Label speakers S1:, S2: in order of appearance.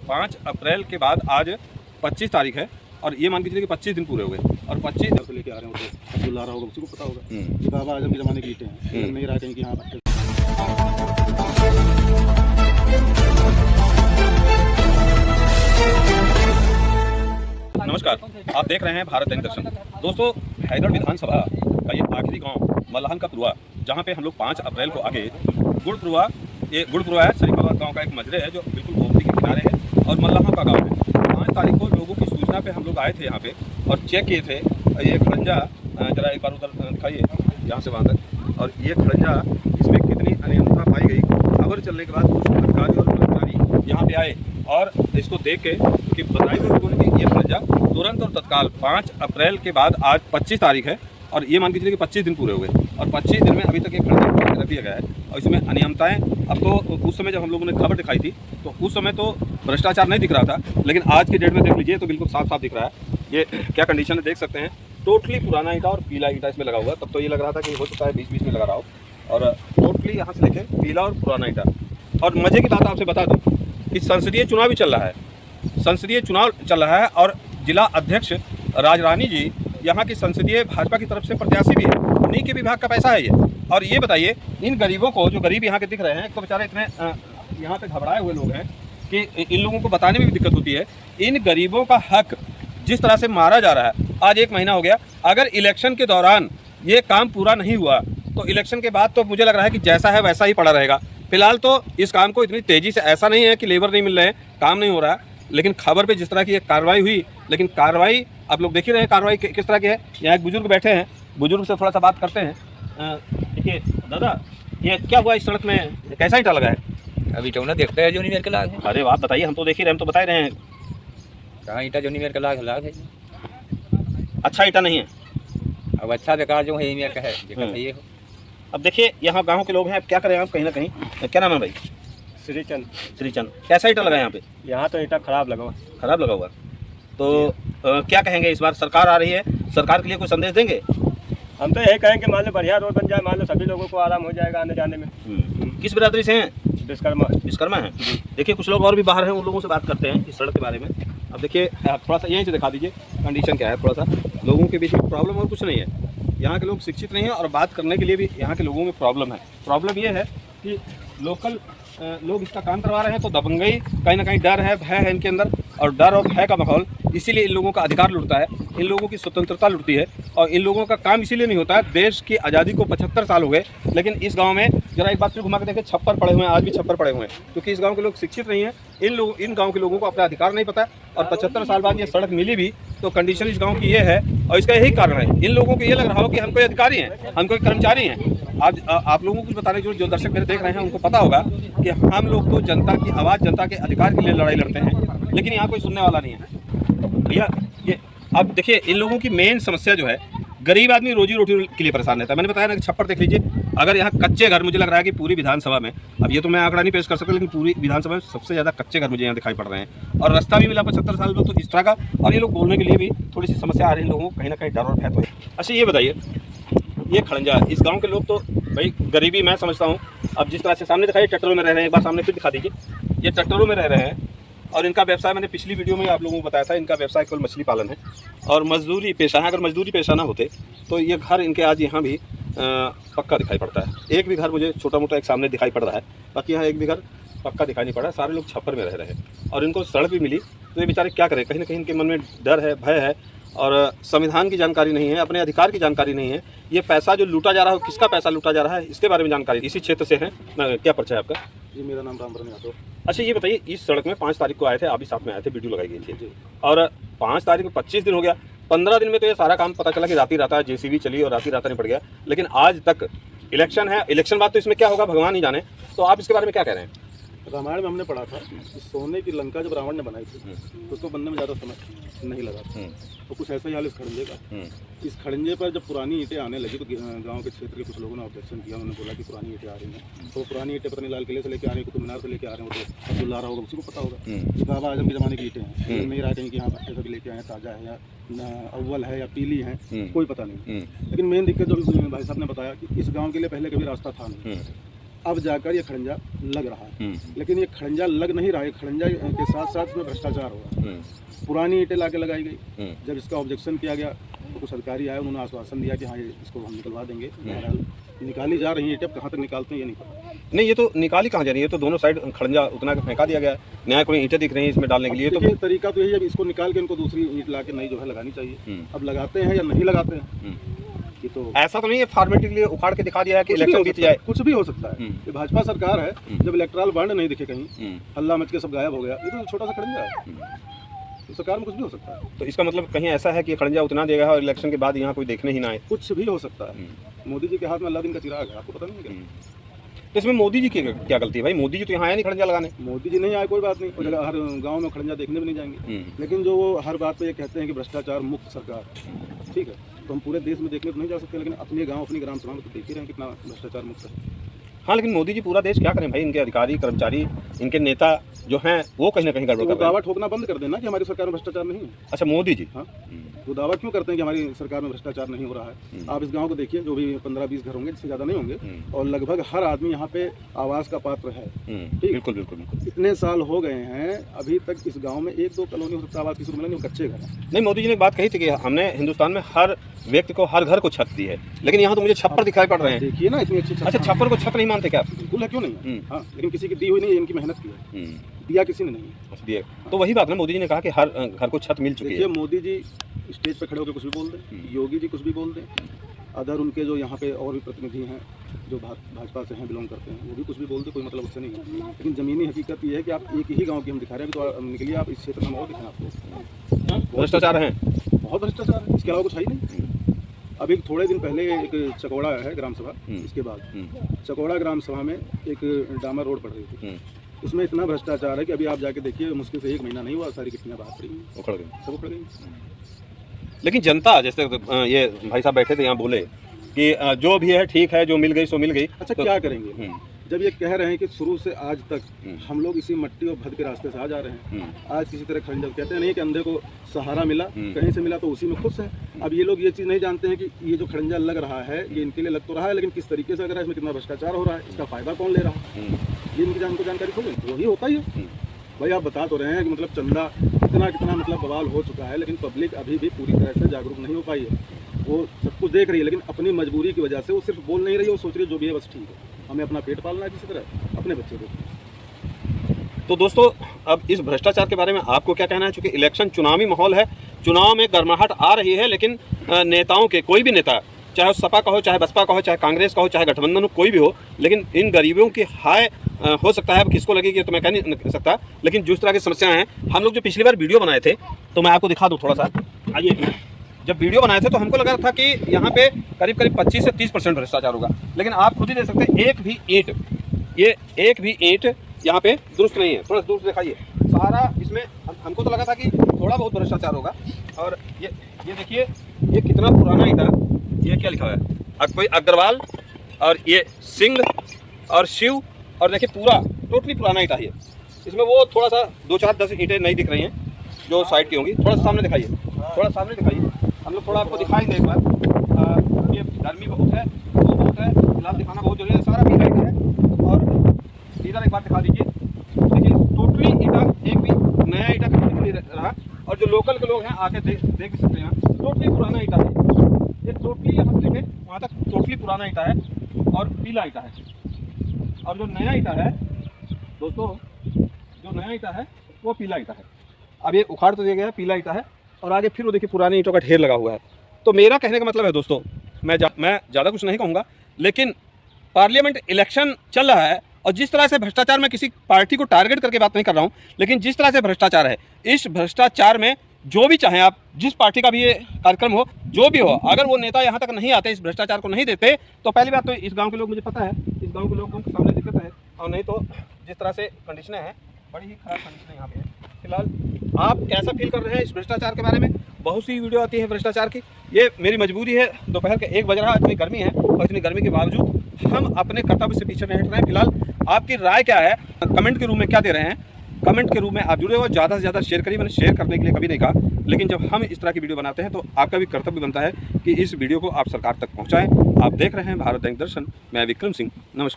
S1: 5 अप्रैल के बाद आज 25 तारीख है और ये मान के चलिए कि 25 दिन पूरे हो गए और 25
S2: से लेके आ रहे हैं तो अब्दुल्ला रहा होगा, उसी को पता होगा कि बाबा आजम के ज़माने की ईंटें हैं। नहीं रहा कहीं कि हाँ भट्टे।
S1: नमस्कार, आप देख रहे हैं भारत दैनिक दर्शन। दोस्तों, हैदर विधानसभा का ये आखिरी गांव मल्लाहन का पुरवा, जहां पे हम लोग 5 अप्रैल को आगे गुड़पुरवा, ये गुड़पुरवा है, शरीफाबाद गांव का एक मजरे है जो बिल्कुल गोमती के किनारे है और मल्लाहा का गांव है। 5 तारीख को लोगों की सूचना पे हम लोग आए थे यहाँ पे और चेक किए थे। ये खड़ंजा जरा एक बार उधर दिखाइए यहाँ से वहाँ तक, और ये खड़ंजा इसमें कितनी अनियमितता पाई गई। खबर चलने के बाद कुछ अधिकारी और कर्मचारी यहाँ पे आए और इसको देख के कि बताई हुई लोगों ने कि ये खड़ंजा तुरंत और तत्काल 5 अप्रैल के बाद आज 25 तारीख है और ये मान के चलिए कि 25 दिन पूरे हो गए और 25 दिन में अभी तक ये खड़ंजा रख दिया गया है और इसमें अनियमितताएं। अब तो उस समय जब हम लोगों ने खबर दिखाई थी तो उस समय तो भ्रष्टाचार नहीं दिख रहा था, लेकिन आज की डेट में देख लीजिए तो बिल्कुल साफ साफ दिख रहा है। ये क्या कंडीशन है देख सकते हैं, टोटली पुराना ईंटा और पीला ईंटा इसमें लगा हुआ है। तब तो ये लग रहा था कि हो सकता है बीच बीच में लगा रहा हो, और टोटली यहाँ से लेके पीला और पुराना ईंटा। और मजे की बात आपसे बता दूँ कि संसदीय चुनाव भी चल रहा है, संसदीय चुनाव चल रहा है और जिला अध्यक्ष राजरानी जी यहाँ की संसदीय भाजपा की तरफ से प्रत्याशी भी है, उन्हीं के विभाग का पैसा है ये। और ये बताइए इन गरीबों को, जो गरीब यहाँ के दिख रहे हैं, तो बेचारे इतने यहाँ पे घबराए हुए लोग हैं कि इन लोगों को बताने में भी दिक्कत होती है। इन गरीबों का हक जिस तरह से मारा जा रहा है, आज 1 महीना हो गया। अगर इलेक्शन के दौरान ये काम पूरा नहीं हुआ तो इलेक्शन के बाद तो मुझे लग रहा है कि जैसा है वैसा ही पड़ा रहेगा। फिलहाल तो इस काम को इतनी तेज़ी से, ऐसा नहीं है कि लेबर नहीं मिल रहे हैं, काम नहीं हो रहा है, लेकिन खबर पे जिस तरह की ये कार्रवाई हुई, लेकिन कार्रवाई आप लोग देख ही रहे हैं कार्रवाई किस तरह की है। यहाँ एक बुजुर्ग बैठे हैं, बुजुर्ग से थोड़ा सा बात करते हैं। देखिए दादा, ये क्या हुआ इस सड़क में, कैसा ईंटा लगा है?
S3: अभी तो ना देखते हैं जो नहीं मेरे के लाग है।
S1: अरे आप बताइए, हम तो देख ही रहे हैं, हम तो बता ही रहे हैं।
S3: कहाँ ईंटा जो नहीं मेरे के लाग है।
S1: अच्छा ईंटा नहीं है,
S3: अब अच्छा बेकार जो है ये मेरे का है ये हो।
S1: अब देखिए यहाँ गाँव के लोग हैं, अब क्या करें आप, कहीं ना कहीं। क्या नाम है भाई?
S2: श्रीचंद।
S1: श्रीचंद। कैसा ईंटा लगा यहाँ पे?
S2: यहाँ तो ईंटा खराब लगा हुआ।
S1: खराब लगा हुआ। तो क्या कहेंगे, इस बार सरकार आ रही है, सरकार के लिए कोई संदेश देंगे?
S2: हम तो यही कहें कि मान लो बढ़िया रोड बन जाए, मान लो सभी लोगों को आराम हो जाएगा आने जाने में।
S1: किस बिरादरी से हैं?
S2: विश्वकर्मा।
S1: विश्वकर्मा है। देखिए कुछ लोग और भी बाहर हैं, उन लोगों से बात करते हैं इस सड़क के बारे में। अब देखिए थोड़ा सा यहीं से दिखा दीजिए कंडीशन क्या है, थोड़ा सा लोगों के बीच में प्रॉब्लम और कुछ नहीं है। यहाँ के लोग शिक्षित नहीं हैं और बात करने के लिए भी यहाँ के लोगों में प्रॉब्लम है। प्रॉब्लम ये है कि लोकल लोग इसका काम करवा रहे हैं तो दबंगई, कहीं ना कहीं डर है, भय है इनके अंदर, और डर और भय का माहौल, इसीलिए इन लोगों का अधिकार लुटता है, इन लोगों की स्वतंत्रता लुटती है और इन लोगों का काम इसीलिए नहीं होता है। देश की आज़ादी को 75 साल हो गए, लेकिन इस गांव में जरा एक बात फिर घुमा के देखें, छप्पर पड़े हुए हैं, आज भी छप्पर पड़े हुए हैं, क्योंकि इस गांव के लोग शिक्षित नहीं हैं। इन गांव के लोगों को अपना अधिकार नहीं पता है और 75 साल बाद ये सड़क मिली भी तो कंडीशन इस गाँव की ये है और इसका यही कारण है। इन लोगों को ये लग रहा हो कि हम कोई अधिकारी हैं, हम कोई कर्मचारी हैं। आज आप लोगों को कुछ बताने जो दर्शक मेरे देख रहे हैं उनको पता होगा कि हम लोग तो जनता की आवाज़, जनता के अधिकार के लिए लड़ाई लड़ते हैं, लेकिन यहाँ कोई सुनने वाला नहीं है भैया। ये अब देखिए इन लोगों की मेन समस्या जो है, गरीब आदमी रोजी रोटी के लिए परेशान रहता है। मैंने बताया ना कि छप्पर देख लीजिए, अगर यहाँ कच्चे घर, मुझे लग रहा है कि पूरी विधानसभा में, अब ये तो मैं आंकड़ा नहीं पेश कर सकता, लेकिन पूरी विधानसभा में सबसे ज़्यादा कच्चे घर मुझे यहाँ दिखाई पड़ रहे हैं और रास्ता भी मिला 75 साल में, तो इस तरह का। और ये लोग बोलने के लिए भी थोड़ी सी समस्या आ रही है लोगों को, कहीं ना कहीं डर और भय तो है। अच्छा ये बताइए, ये खड़ंजा, इस गांव के लोग तो भाई गरीबी मैं समझता हूँ। अब जिस तरह से सामने दिखाइए, ट्रैक्टरों में रह रहे हैं, एक बार सामने फिर दिखा दीजिए, ये ट्रैक्टरों में रह रहे हैं और इनका व्यवसाय, मैंने पिछली वीडियो में आप लोगों को बताया था, इनका व्यवसाय केवल मछली पालन है और मजदूरी पेशा है। अगर मजदूरी पेशा ना होते तो ये घर इनके आज यहाँ भी पक्का दिखाई पड़ता है। एक भी घर मुझे छोटा मोटा एक सामने दिखाई पड़ रहा है, बाकी यहाँ एक भी घर पक्का दिखाई नहीं पड़ रहा है। सारे लोग छप्पर में रह रहे हैं और इनको सड़क भी मिली तो ये बेचारे क्या करें, कहीं ना कहीं इनके मन में डर है, भय है और संविधान की जानकारी नहीं है, अपने अधिकार की जानकारी नहीं है। ये पैसा जो लूटा जा रहा है, किसका पैसा लूटा जा रहा है, इसके बारे में जानकारी। इसी क्षेत्र से है। क्या परिचय है आपका?
S2: जी मेरा नाम रामभरण यादव।
S1: अच्छा ये बताइए, इस सड़क में 5 तारीख को आए थे, आप भी साथ में आए थे, वीडियो लगाई गई थी और 5 तारीख को 25 दिन हो गया। 15 दिन में तो ये सारा काम पता चला कि राती राता JCB चली और राती राता निपट गया, लेकिन आज तक इलेक्शन है। इलेक्शन बाद तो इसमें क्या होगा भगवान ही जाने। तो आप इसके बारे में क्या कह रहे हैं?
S2: रामायण में हमने पढ़ा था कि सोने की लंका जब रावण ने बनाई थी तो उसको बनने में ज़्यादा समय नहीं लगा, तो कुछ ऐसा ही हाल इस खड़ंजे का। इस खड़ंजे पर जब पुरानी ईंटें आने लगी तो गांव के क्षेत्र के कुछ लोगों ने ऑब्जेक्शन किया, उन्होंने बोला कि पुरानी ईंटें आ रही हैं, तो पुरानी ईंटें पता नहीं लाल किले से लेके आ रही हैं, कुतुब मीनार से लेके आ रहे हैं, तो अब्दुल्ला रहा होगा, उसी को पता होगा कि बाबा आजम के ज़माने की ईंटें हैं। नहीं रहा कहीं कि हाँ भट्टे से लेके आए हैं, ताज़ा है या अव्वल है या पीली है, कोई पता नहीं। लेकिन मेन दिक्कत जो भाई साहब ने बताया कि इस गाँव के लिए पहले कभी रास्ता था नहीं, अब जाकर ये खड़ंजा लग रहा है। लेकिन ये खड़ंजा लग नहीं रहा है, खड़ंजा के साथ साथ इसमें भ्रष्टाचार हो रहा है। पुरानी ईंटें लाके लगाई गई। जब इसका ऑब्जेक्शन किया गया तो कुछ अधिकारी आए, उन्होंने आश्वासन दिया कि हाँ ये इसको हम निकलवा देंगे। बहरहाल निकाली जा रही है ईंटें, कहाँ तक निकालते हैं ये नहीं पता।
S1: नहीं, ये तो निकाली कहाँ जा रही है, ये तो दोनों साइड खड़ंजा उतना फेंका दिया गया है। नया कोई ईंटें दिख रही हैं इसमें डालने के लिए। तो
S2: तरीका तो यही है, इसको निकाल के इनको दूसरी ईंट ला के नई जो है लगानी चाहिए। अब लगाते हैं या नहीं लगाते हैं, ये तो
S1: ऐसा तो नहीं है फॉर्मेलिटी के लिए उखाड़ के दिखा दिया है कि इलेक्शन बीत जाए।
S2: कुछ भी हो सकता है। ये भाजपा सरकार है, जब इलेक्टोरल बॉन्ड नहीं दिखे कहीं, हल्ला मच के सब गायब हो गया, ये तो छोटा सा खड़ंजा है। तो सरकार में कुछ भी हो सकता है।
S1: तो इसका मतलब कहीं ऐसा है कि खड़ंजा उतना देगा और इलेक्शन के बाद यहाँ कोई देखने ही ना आए।
S2: कुछ भी हो सकता है। मोदी जी के हाथ में अल्लाह दिन का चिराग है, आपको पता नहीं है क्या?
S1: तो इसमें मोदी जी की क्या गलती है भाई? मोदी जी तो यहाँ आया नहीं खड़ंजा लगाने।
S2: मोदी जी नहीं आए कोई बात नहीं, वो जगह हर गांव में खड़ंजा देखने भी नहीं जाएंगे। लेकिन जो वो हर बात पे ये कहते हैं कि भ्रष्टाचार मुक्त सरकार, ठीक है, तो हम पूरे देश में देखने तो नहीं जा सकते, लेकिन अपने गांव अपनी ग्राम सभा में तो देख ही रहे हैं कितना भ्रष्टाचार मुक्त है।
S1: हाँ, लेकिन मोदी जी पूरा देश क्या करें भाई? इनके अधिकारी कर्मचारी, इनके नेता जो हैं वो कहीं ना कहीं गड़बड़ कर रहे हैं।
S2: दावा ठोकना बंद कर देना कि हमारी सरकार में भ्रष्टाचार नहीं है।
S1: अच्छा, मोदी जी,
S2: हाँ, वो दावा क्यों करते हैं कि हमारी सरकार में भ्रष्टाचार नहीं हो रहा है? आप इस गांव को देखिए, जो भी 15-20 घर होंगे, इससे ज़्यादा नहीं होंगे, और लगभग हर आदमी यहाँ पे आवास का पात्र है।
S1: बिल्कुल बिल्कुल।
S2: इतने साल हो गए हैं, अभी तक इस गांव में 1-2 कॉलोनी हो सकता है आवास की, मिला नहीं, कच्चे घर हैं।
S1: नहीं, मोदी जी ने एक बात कही थी कि हमने हिंदुस्तान में हर व्यक्ति को हर घर को छत दी है, लेकिन यहाँ तो मुझे छप्पर दिखाई पड़ रहे हैं।
S2: देखिए ना, इतनी अच्छी छत।
S1: अच्छा, छप्पर को छत नहीं मानते क्या?
S2: बिल्कुल है, क्यों नहीं? हाँ, लेकिन किसी की दी हुई नहीं है, इनकी मेहनत की है, दिया किसी ने नहीं
S1: दिए। तो वही बात ना, मोदी जी ने कहा कि हर घर को छत मिल चुकी है।
S2: मोदी जी स्टेज पे खड़े होकर कुछ भी बोल दें, योगी जी कुछ भी बोल दें, अदर उनके जो यहाँ पे और भी प्रतिनिधि हैं जो भाजपा से हैं, बिलोंग करते हैं, वो भी कुछ भी बोल दे, कोई मतलब उससे नहीं है। लेकिन ज़मीनी हकीकत ये है कि आप एक ही गांव की हम दिखा रहे हैं, तो निकलिए आप इस क्षेत्र में और दिखाएं आपको।
S1: भ्रष्टाचार है,
S2: बहुत भ्रष्टाचार है, इसके अलावा कुछ है ही नहीं। अभी थोड़े दिन पहले एक चकौड़ा है ग्राम सभा, इसके बाद चकौड़ा ग्राम सभा में एक डामर रोड पड़ रही थी, उसमें इतना भ्रष्टाचार है कि अभी आप जाके देखिए, मुश्किल से 1 महीना नहीं हुआ, सारी गिट्टियाँ बाहर पड़ी,
S1: उखड़ गई,
S2: सब उखड़ गई।
S1: लेकिन जनता, जैसे ये भाई साहब बैठे थे यहाँ, बोले कि जो भी है ठीक है, जो मिल गई सो मिल गई।
S2: अच्छा, क्या करेंगे जब ये कह रहे हैं कि शुरू से आज तक हम लोग इसी मट्टी और भद के रास्ते से आ जा रहे हैं, आज किसी तरह खड़ंजा, कहते हैं नहीं कि अंधे को सहारा मिला, कहीं से मिला तो उसी में खुश है। अब ये लोग ये चीज़ नहीं जानते हैं कि ये जो खड़ंजा लग रहा है, ये इनके लिए लग तो रहा है, लेकिन किस तरीके से लग रहा है, इसमें कितना भ्रष्टाचार हो रहा है, इसका फायदा कौन ले रहा है, ये इनकी जानकारी खो गई। वही होता ही है भाई, आप बता तो रहे हैं कि मतलब चंदा कितना मतलब बवाल हो चुका है, लेकिन पब्लिक अभी भी पूरी तरह से जागरूक नहीं हो पाई है। वो सब कुछ देख रही है, लेकिन अपनी मजबूरी की वजह से वो सिर्फ बोल नहीं रही है, वो सोच रही है जो भी है बस ठीक है, हमें अपना पेट पालना है, किसी तरह अपने बच्चे को।
S1: तो दोस्तों, अब इस भ्रष्टाचार के बारे में आपको क्या कहना है? चूँकि इलेक्शन चुनावी माहौल है, चुनाव में गर्माहट आ रही है, लेकिन नेताओं के, कोई भी नेता, चाहे सपा का हो, चाहे बसपा का हो, चाहे कांग्रेस का हो, चाहे गठबंधन हो, कोई भी हो, लेकिन इन गरीबों की हाय हो सकता है, अब किसको लगेगी तो मैं कह नहीं सकता, लेकिन जिस तरह की समस्याएं हैं, हम लोग जो पिछली बार वीडियो बनाए थे, तो मैं आपको दिखा दूँ थोड़ा सा। आइए, जब वीडियो बनाए थे तो हमको लगा था कि यहाँ पे करीब 25 से 30% भ्रष्टाचार होगा, लेकिन आप खुद ही देख सकते हैं, एक भी ईंट यहाँ पे दुरुस्त नहीं है। थोड़ा दूर से दिखाइए, सारा इसमें हमको तो लगा था कि थोड़ा बहुत भ्रष्टाचार होगा। और ये देखिए, ये कितना पुराना ईंट है, ये क्या लिखा हुआ है, कोई अग्रवाल, और ये सिंह और शिव, और देखिए पूरा टोटली पुराना ईंट है। इसमें वो थोड़ा सा 2-4-10 ईंटें नहीं दिख रही हैं जो साइड की होंगी। थोड़ा सा सामने दिखाइए, थोड़ा सामने दिखाइए, हम लोग थोड़ा आपको दिखाएंगे एक बार। ये गर्मी बहुत है, वो बहुत है, फिलहाल दिखाना बहुत जरूरी है। सारा भी लाइट है, और इधर एक बार दिखा दीजिए। देखिए टोटली ईंटा, एक भी नया ईंटा कहीं नहीं रहा, और जो लोकल के लोग हैं आके देख भी सकते हैं, टोटली पुराना ईंटा है ये। टोटली यहाँ से देखें वहाँ तक टोटली पुराना ईंटा है, और पीला ईंटा है। और जो नया ईंटा है दोस्तों, जो नया ईंटा है वो पीला ईंटा है। अब ये उखाड़ तो दिया गया है, पीला ईंटा है, और आगे फिर वो देखिए पुराने ईंटों का ढेर लगा हुआ है। तो मेरा कहने का मतलब है दोस्तों, मैं ज़्यादा कुछ नहीं कहूँगा, लेकिन पार्लियामेंट इलेक्शन चल रहा है, और जिस तरह से भ्रष्टाचार, मैं किसी पार्टी को टारगेट करके बात नहीं कर रहा हूँ, लेकिन जिस तरह से भ्रष्टाचार है, इस भ्रष्टाचार में जो भी चाहें आप, जिस पार्टी का भी ये कार्यक्रम हो, जो भी हो, अगर वो नेता यहाँ तक नहीं आते, इस भ्रष्टाचार को नहीं देते, तो पहली बात तो इस गाँव के लोग, मुझे पता है इस गाँव के लोगों के सामने दिक्कत है, और नहीं तो जिस तरह से कंडीशनें हैं, बड़ी ही खराब कंडीशनें यहाँ पे है। फिलहाल आप कैसा फील कर रहे हैं इस भ्रष्टाचार के बारे में? बहुत सी वीडियो आती है भ्रष्टाचार की, ये मेरी मजबूरी है। दोपहर के 1 बज रहा है, इतनी गर्मी है, और इतनी गर्मी के बावजूद हम अपने कर्तव्य से पीछे नहीं हट रहे हैं। फिलहाल आपकी राय क्या है, कमेंट के रूप में क्या दे रहे हैं? कमेंट के रूप में आप जुड़े हो, ज़्यादा से ज़्यादा शेयर करिए। मैंने शेयर करने के लिए कभी नहीं कहा, लेकिन जब हम इस तरह की वीडियो बनाते हैं तो आपका भी कर्तव्य बनता है कि इस वीडियो को आप सरकार तक पहुँचाएँ। आप देख रहे हैं भारत दैनिक दर्शन, मैं विक्रम सिंह, नमस्कार।